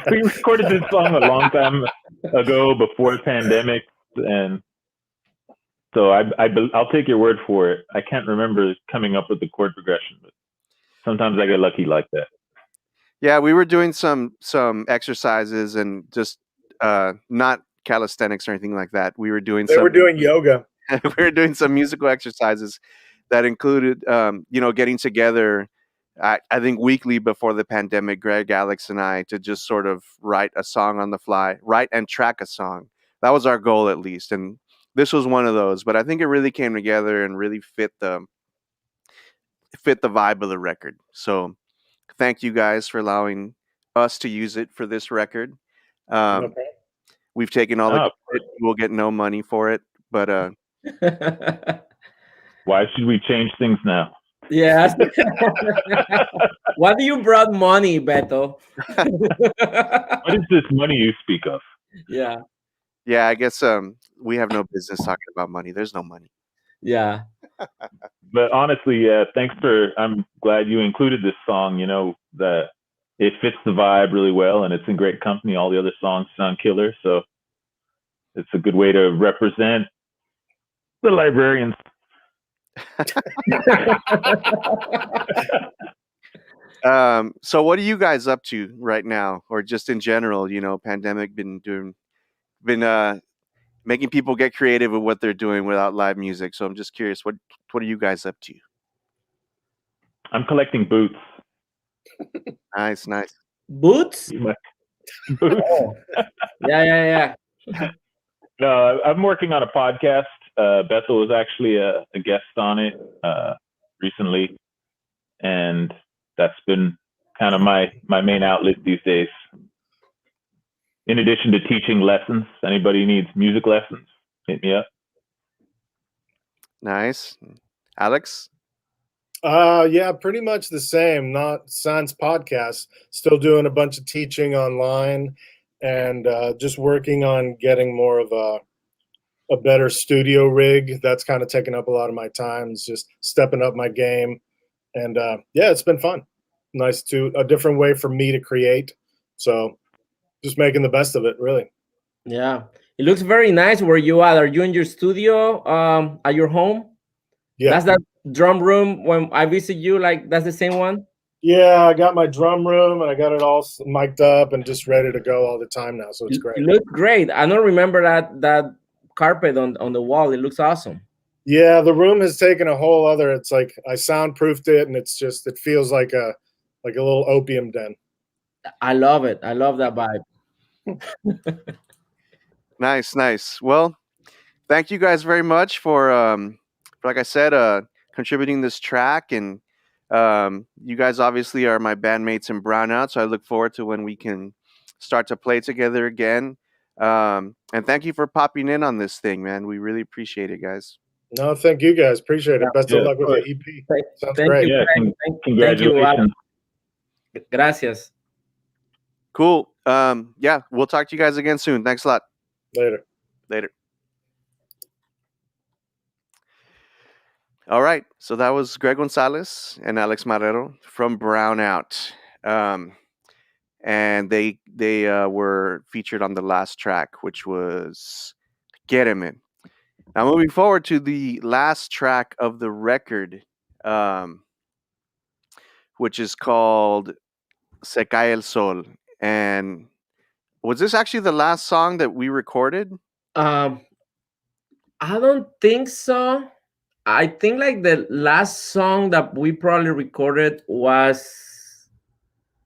Speaker 7: We recorded this song a long time ago before the pandemic, and so I'll take your word for it. I can't remember coming up with the chord progression, but sometimes I get lucky like that.
Speaker 1: Yeah, we were doing some exercises and just not calisthenics or anything like that. We were doing
Speaker 6: They were doing yoga.
Speaker 1: we were doing some musical exercises that included getting together. I think weekly before the pandemic, Greg, Alex, and I to just sort of write a song on the fly, write and track a song. That was our goal, at least, and this was one of those. But I think it really came together and really fit the vibe of the record. So thank you guys for allowing us to use it for this record.
Speaker 6: Okay.
Speaker 1: We've taken all the
Speaker 7: Oh,
Speaker 1: credit. We'll get no money for it, but
Speaker 7: why should we change things now?
Speaker 2: Yes. Why do you brought money, Beto?
Speaker 7: What is this money you speak of?
Speaker 2: Yeah,
Speaker 1: yeah, I guess we have no business talking about money. There's no money.
Speaker 2: yeah.
Speaker 7: But honestly, yeah, thanks for. I'm glad you included this song. You know that it fits the vibe really well, and it's in great company. All the other songs sound killer, so it's a good way to represent the librarians.
Speaker 1: So what are you guys up to right now, or just in general? You know, pandemic been making people get creative with what they're doing without live music. So I'm just curious, what are you guys up to?
Speaker 7: I'm collecting boots.
Speaker 1: Nice, nice.
Speaker 2: Boots?
Speaker 7: Boots.
Speaker 2: Oh, yeah.
Speaker 7: No, I'm working on a podcast. Bethel was actually a guest on it recently, and that's been kind of my main outlet these days. In addition to teaching lessons, anybody needs music lessons, hit me up.
Speaker 1: Nice. Alex?
Speaker 6: Yeah, pretty much the same. Not sans podcast. Still doing a bunch of teaching online, and just working on getting more of a better studio rig. That's kind of taking up a lot of my time. It's just stepping up my game, and yeah, it's been fun. Nice to a different way for me to create. So just making the best of it, really.
Speaker 2: Yeah. It looks very nice where you are. Are you in your studio at your home?
Speaker 6: Yeah.
Speaker 2: That's that drum room when I visit you, like that's the same one?
Speaker 6: Yeah, I got my drum room and I got it all mic'd up and just ready to go all the time now. So it's
Speaker 2: It
Speaker 6: great.
Speaker 2: looks great. I don't remember that carpet on the wall. It looks awesome.
Speaker 6: Yeah, the room has taken a whole other. It's like I soundproofed it, and it's just it feels like a little opium den.
Speaker 2: I love it. I love that vibe.
Speaker 1: Nice, nice. Well, thank you guys very much for like I said, contributing this track, and you guys obviously are my bandmates in Brownout, so I look forward to when we can start to play together again. And thank you for popping in on this thing, man. We really appreciate it, guys.
Speaker 6: No, thank you guys. Appreciate it. Best
Speaker 7: Yeah,
Speaker 6: of luck
Speaker 7: of
Speaker 6: with
Speaker 7: course.
Speaker 6: the EP.
Speaker 2: Thank-
Speaker 6: Sounds
Speaker 2: thank
Speaker 6: great.
Speaker 2: you.
Speaker 7: Yeah,
Speaker 2: Thank you,
Speaker 7: congratulations.
Speaker 2: Gracias.
Speaker 1: Cool. Yeah, we'll talk to you guys again soon. Thanks a lot.
Speaker 6: Later.
Speaker 1: Later. All right. So that was Greg Gonzalez and Alex Marrero from Brownout. And they were featured on the last track, which was Quéreme. Now, moving forward to the last track of the record, which is called Se Cae el Sol. And was this actually the last song that we recorded?
Speaker 2: I don't think so. I think like the last song that we probably recorded was,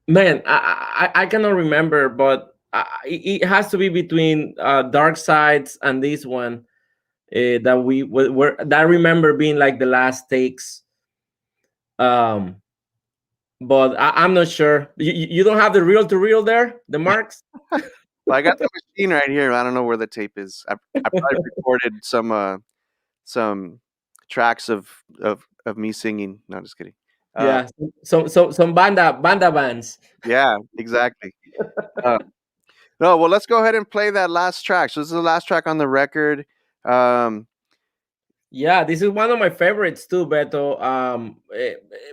Speaker 2: man, I cannot remember, but it has to be between Dark Sides and this one that we were that I remember being like the last takes. But I'm not sure. You don't have the reel to reel there, the marks.
Speaker 1: Well, I got the machine right here. I don't know where the tape is. I probably recorded some tracks of me singing. No, just kidding.
Speaker 2: Yeah, some banda bands.
Speaker 1: Yeah, exactly. No, well, let's go ahead and play that last track. So this is the last track on the record.
Speaker 2: Yeah, this is one of my favorites too, Beto.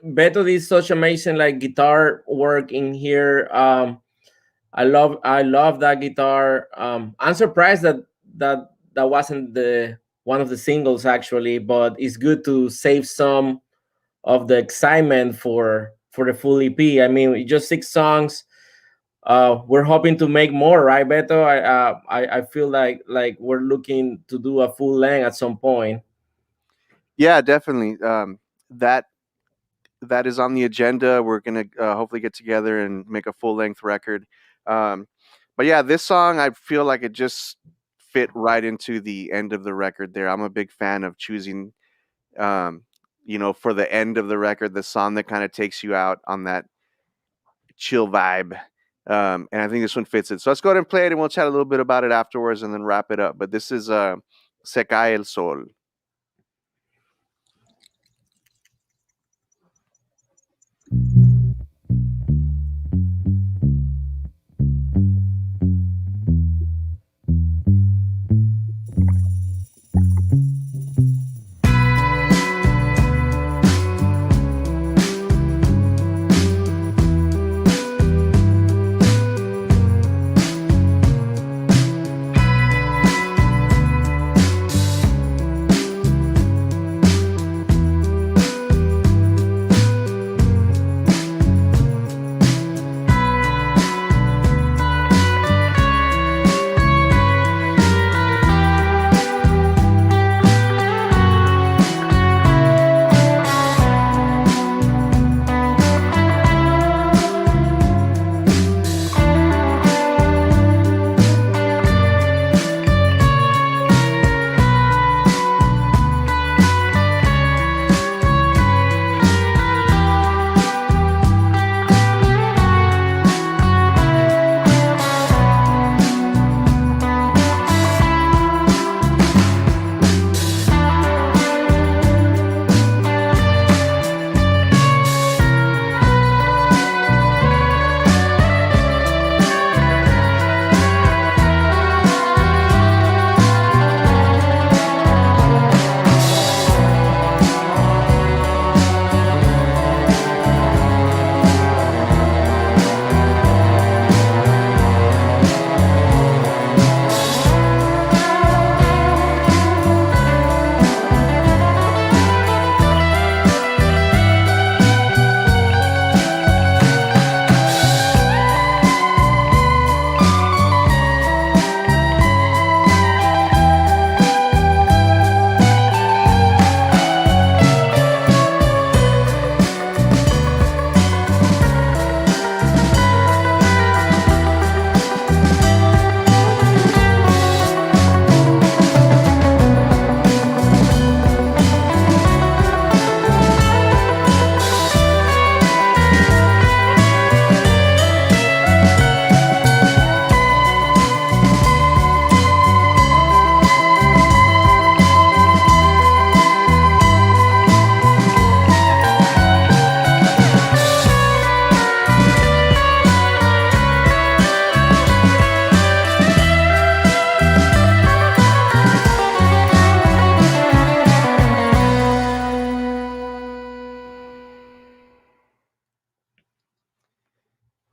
Speaker 2: Beto did such amazing like guitar work in here. I love that guitar. I'm surprised that wasn't the one of the singles actually, but it's good to save some of the excitement for the full EP. I mean, just 6 songs. We're hoping to make more, right, Beto? I feel like we're looking to do a full length at some point.
Speaker 1: Yeah, definitely. That is on the agenda. We're gonna hopefully get together and make a full length record. But yeah, this song I feel like it just fit right into the end of the record. There, I'm a big fan of choosing, for the end of the record, the song that kind of takes you out on that chill vibe. And I think this one fits it. So let's go ahead and play it, and we'll chat a little bit about it afterwards, and then wrap it up. But this is Se cae el sol.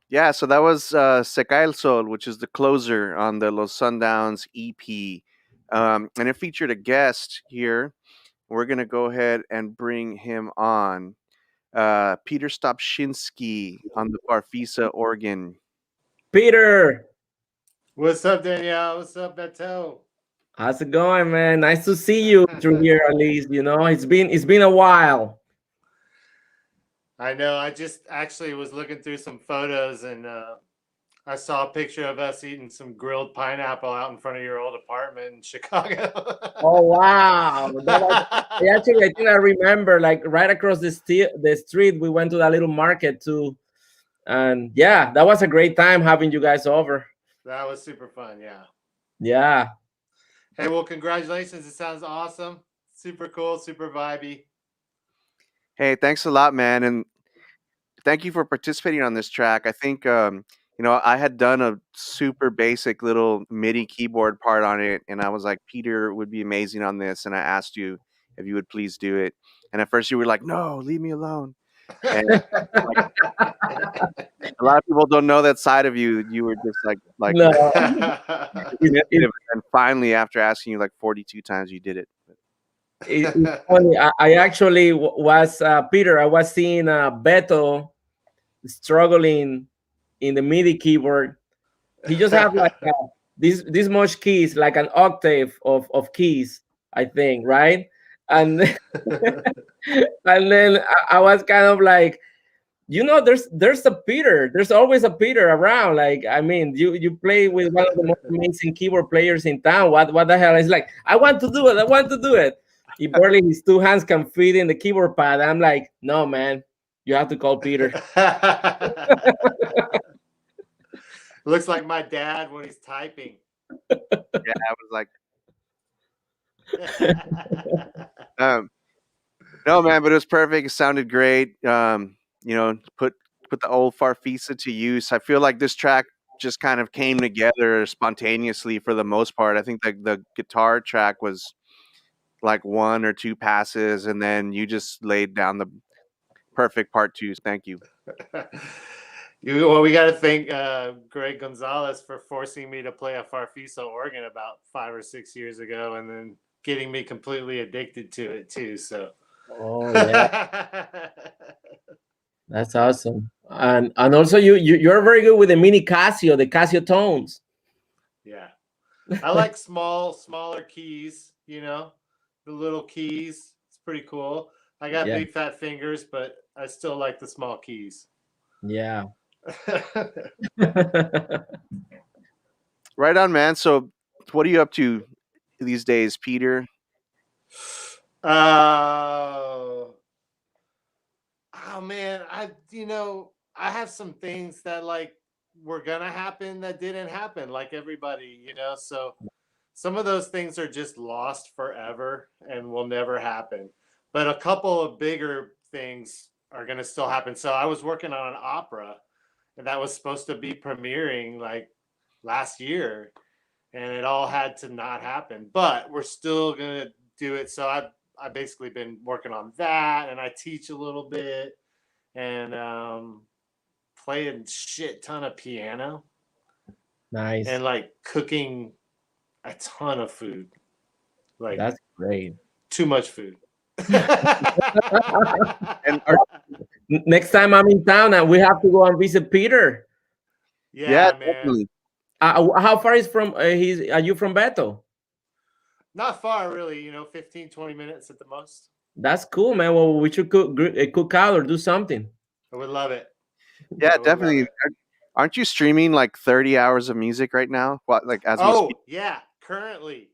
Speaker 1: Yeah, so that was Se cae el sol, which is the closer on the Los Sundowns EP. And it featured a guest here. We're going to go ahead and bring him on. Peter Stopshinsky on the Farfisa organ.
Speaker 2: Peter,
Speaker 8: What's up, Danielle? What's up, Beto?
Speaker 2: how's it going, man? Nice to see you through here, at least. You know, it's been a while.
Speaker 8: I know. I just actually was looking through some photos and I saw a picture of us eating some grilled pineapple out in front of your old apartment in Chicago.
Speaker 2: Oh wow! I think I remember, like right across the street, we went to that little market too, and yeah, that was a great time having you guys over.
Speaker 8: That was super fun. Yeah.
Speaker 2: Yeah,
Speaker 8: Hey, well, congratulations. It sounds awesome. Super cool. Super vibey.
Speaker 1: Hey, thanks a lot, man. And thank you for participating on this track. I think, I had done a super basic little MIDI keyboard part on it. And I was like, Peter would be amazing on this. And I asked you if you would please do it. And at first you were like, no, leave me alone. And like, a lot of people don't know that side of you. You were just like
Speaker 2: no,
Speaker 1: and finally, after asking you like 42 times, you did it.
Speaker 2: it's funny. I actually was Peter. I was seeing Beto struggling in the MIDI keyboard. He just have like this much keys, like an octave of keys, I think, right? And and then I was kind of like, there's a Peter. There's always a Peter around. Like, I mean, you play with one of the most amazing keyboard players in town. What the hell? It's like, I want to do it. I want to do it. He barely his two hands can fit in the keyboard pad. I'm like, no, man, you have to call Peter.
Speaker 8: Looks like my dad when he's typing.
Speaker 1: Yeah, I was like, um, no, man, but it was perfect. It sounded great. Put the old Farfisa to use. I feel like this track just kind of came together spontaneously for the most part. I think the guitar track was like one or two passes, and then you just laid down the perfect part twos. Thank you.
Speaker 8: Well, we got to thank Greg Gonzalez for forcing me to play a Farfisa organ about 5 or 6 years ago, and then getting me completely addicted to it too. So,
Speaker 2: Oh yeah, that's awesome. And also you're very good with the mini Casio, the Casio tones.
Speaker 8: yeah, I like smaller keys. The little keys. It's pretty cool. I got
Speaker 2: Yeah,
Speaker 8: big fat fingers, but I still like the small keys.
Speaker 2: yeah.
Speaker 1: Right on, man. So, what are you up to these days, Peter?
Speaker 8: Oh, oh man, I have some things that like were gonna happen that didn't happen, like everybody. So some of those things are just lost forever and will never happen. But a couple of bigger things are gonna still happen. So I was working on an opera, and that was supposed to be premiering like last year, and it all had to not happen. But we're still gonna do it. So I basically been working on that, and I teach a little bit, and play a shit ton of piano,
Speaker 2: Nice.
Speaker 8: and like cooking a ton of food, like
Speaker 2: That's great.
Speaker 8: too much food.
Speaker 1: And
Speaker 2: Next time I'm in town, and we have to go and visit Peter.
Speaker 1: yeah,
Speaker 8: Yeah, man.
Speaker 1: definitely.
Speaker 2: How far is from? He's. Are you from Beto?
Speaker 8: Not far, really. 15, 20 minutes at the most.
Speaker 2: That's cool, man. Well, we should cook out or do something.
Speaker 8: I would love it.
Speaker 1: Yeah,
Speaker 8: I would love
Speaker 1: definitely.
Speaker 8: it.
Speaker 1: Aren't you streaming like 30 hours of music right now? What, like as we speak?
Speaker 8: Oh, yeah. Currently,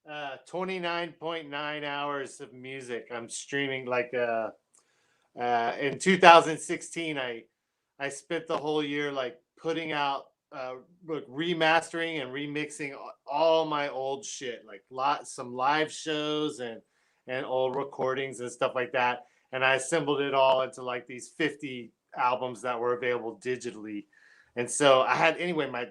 Speaker 8: 29.9 hours of music. I'm streaming like in 2016. I spent the whole year like putting out like remastering and remixing all my old shit, like some live shows and old recordings and stuff like that. And I assembled it all into like these 50 albums that were available digitally. And so I had, anyway, my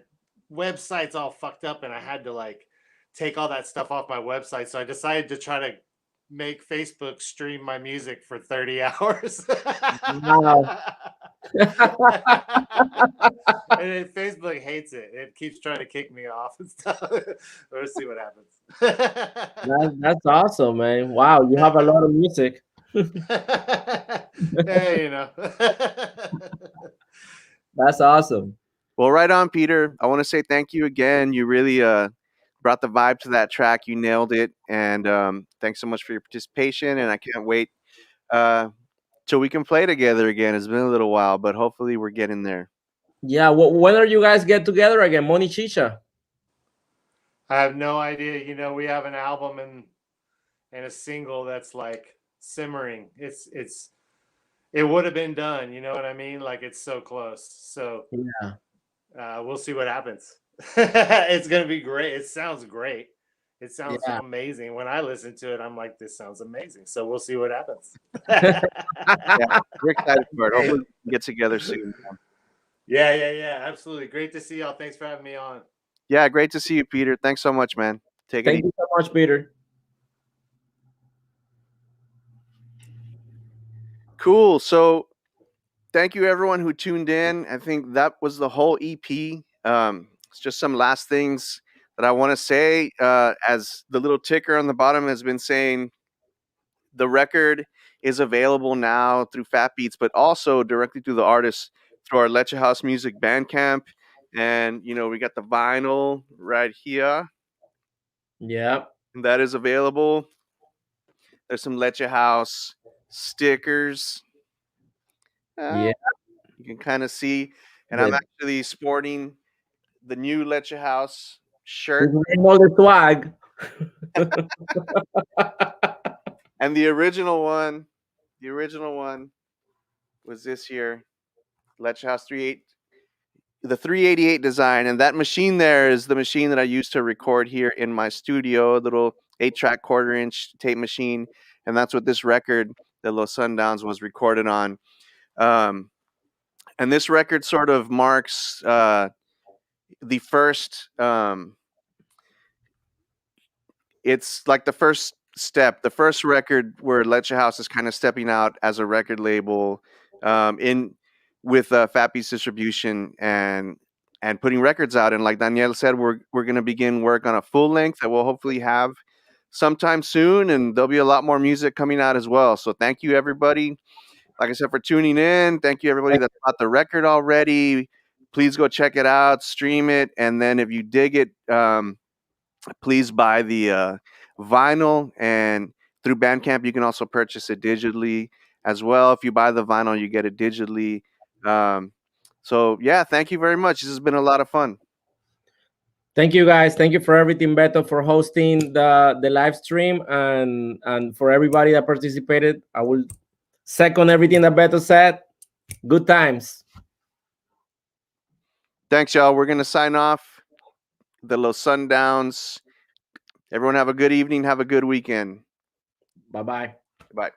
Speaker 8: website's all fucked up, and I had to like take all that stuff off my website. So I decided to try to make Facebook stream my music for 30 hours.
Speaker 2: Wow.
Speaker 8: And Facebook hates it. It keeps trying to kick me off and stuff. We'll see what happens.
Speaker 2: That's awesome, man. Wow, you have a lot of music.
Speaker 8: Yeah.
Speaker 2: That's awesome.
Speaker 1: Well, right on, Peter. I want to say thank you again. You really brought the vibe to that track. You nailed it. And thanks so much for your participation. And I can't wait till we can play together again. It's been a little while, but hopefully we're getting there.
Speaker 2: Yeah. When are you guys get together again, Moni Chicha?
Speaker 8: I have no idea. We have an album and a single that's like simmering. It would have been done. You know what I mean? Like it's so close. So
Speaker 2: Yeah.
Speaker 8: we'll see what happens. It's gonna be great. It sounds great. It sounds amazing. When I listen to it, I'm like, this sounds amazing. So we'll see what happens.
Speaker 1: Yeah, we're excited for it. Hopefully we can get together soon.
Speaker 8: Yeah. Absolutely. Great to see y'all. Thanks for having me on.
Speaker 1: Yeah, great to see you, Peter. Thanks so much, man. Take it
Speaker 2: Thank
Speaker 1: easy.
Speaker 2: you so much, Peter.
Speaker 1: Cool. So thank you everyone who tuned in. I think that was the whole EP. It's just some last things that I want to say. As the little ticker on the bottom has been saying, the record is available now through Fat Beats, but also directly through the artist through our Leche House Music Bandcamp. And we got the vinyl right here.
Speaker 2: Yeah.
Speaker 1: That is available. There's some Leche House stickers.
Speaker 2: Yeah.
Speaker 1: You can kind of see. And
Speaker 2: The-
Speaker 1: I'm actually sporting the new Leche House shirt.
Speaker 2: All the swag.
Speaker 1: And the original one was this year. Leche House 38. the 388 design, and that machine there is the machine that I use to record here in my studio, a little 8-track quarter-inch tape machine, and that's what this record, the Los Sundowns, was recorded on. And this record sort of marks the first. It's like the first step, the first record where Leche House is kind of stepping out as a record label, in with Fat Beats distribution and putting records out. And like Daniel said, we're gonna begin work on a full length that we'll hopefully have sometime soon, and there'll be a lot more music coming out as well. So thank you everybody, like I said, for tuning in. Thank you everybody that's bought the record already. Please go check it out, stream it, and then if you dig it, please buy the vinyl. And through Bandcamp, you can also purchase it digitally as well. If you buy the vinyl, you get it digitally. So yeah, thank you very much. This has been a lot of fun.
Speaker 2: Thank you guys. Thank you for everything, Beto, for hosting the live stream, and for everybody that participated. I will second everything that Beto said. Good times.
Speaker 1: Thanks, y'all. We're gonna sign off. The Los Sundowns. Everyone have a good evening. Have a good weekend.
Speaker 2: Bye-bye.
Speaker 1: Bye.